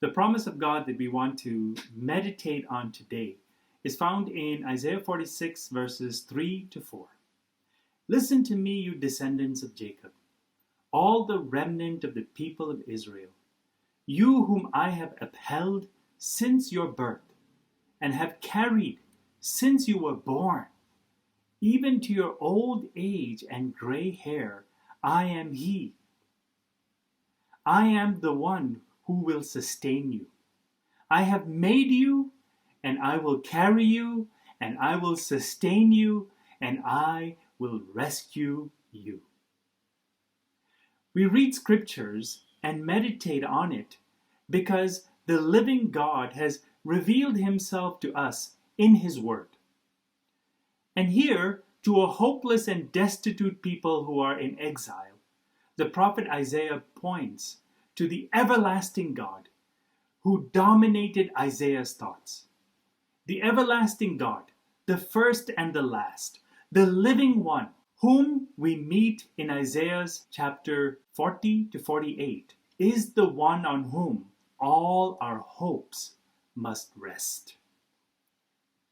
The promise of God that we want to meditate on today is found in Isaiah 46, verses 3 to 4. Listen to me, you descendants of Jacob, all the remnant of the people of Israel, you whom I have upheld since your birth, and have carried since you were born, even to your old age and gray hair, I am He. I am the one who will sustain you. I have made you, and I will carry you, and I will sustain you, and I will rescue you. We read scriptures and meditate on it because the living God has revealed himself to us in his word. And here, to a hopeless and destitute people who are in exile, the prophet Isaiah points to the everlasting God who dominated Isaiah's thoughts. The everlasting God, the first and the last, the living one, whom we meet in Isaiah's chapter 40 to 48, is the one on whom all our hopes must rest.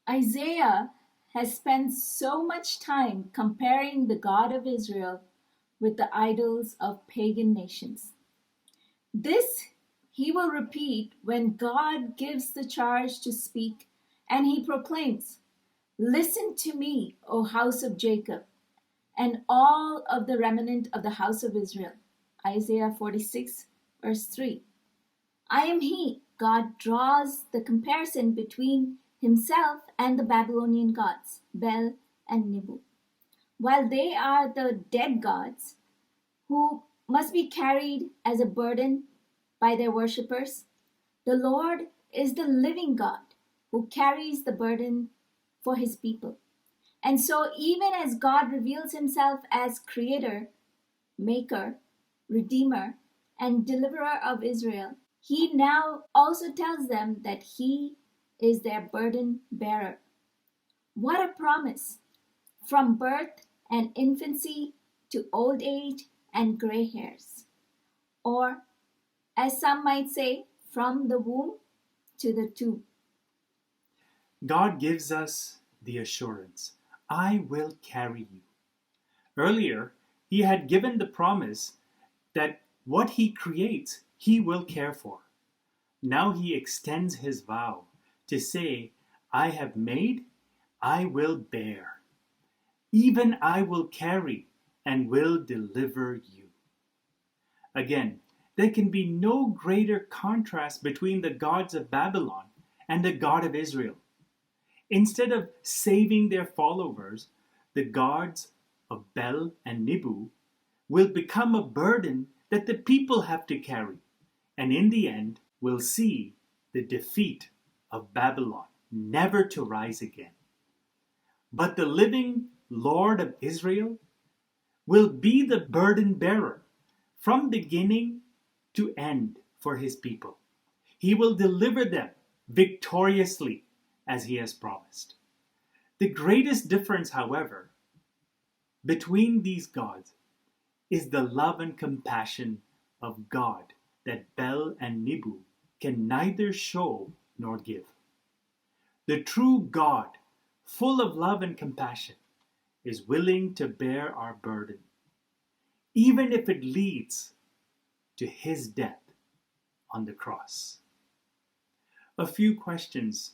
Isaiah has spent so much time comparing the God of Israel with the idols of pagan nations. This he will repeat when God gives the charge to speak, and he proclaims, "Listen to me, O house of Jacob, and all of the remnant of the house of Israel." Isaiah 46, verse 3. I am He. God draws the comparison between himself and the Babylonian gods, Bel and Nibu. While they are the dead gods who must be carried as a burden by their worshippers, the Lord is the living God who carries the burden for his people. And so, even as God reveals himself as creator, maker, redeemer, and deliverer of Israel, he now also tells them that he is their burden bearer. What a promise! From birth and infancy to old age and gray hairs. Or, as some might say, from the womb to the tomb. God gives us the assurance, I will carry you. Earlier, he had given the promise that what he creates, he will care for. Now he extends his vow to say, I have made, I will bear. Even I will carry and will deliver you. Again, there can be no greater contrast between the gods of Babylon and the God of Israel. Instead of saving their followers, the gods of Bel and Nibu will become a burden that the people have to carry, and in the end will see the defeat of Babylon, never to rise again. But the living Lord of Israel will be the burden bearer from beginning to end for his people. He will deliver them victoriously as he has promised. The greatest difference, however, between these gods is the love and compassion of God that Bel and Nibu can neither show nor give. The true God, full of love and compassion, is willing to bear our burden, even if it leads to his death on the cross. A few questions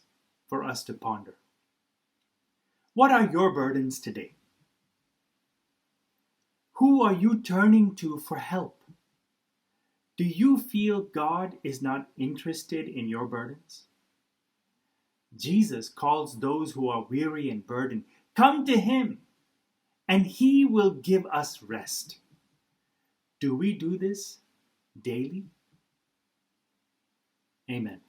for us to ponder. What are your burdens today? Who are you turning to for help? Do you feel God is not interested in your burdens? Jesus calls those who are weary and burdened, come to him, and he will give us rest. Do we do this daily? Amen.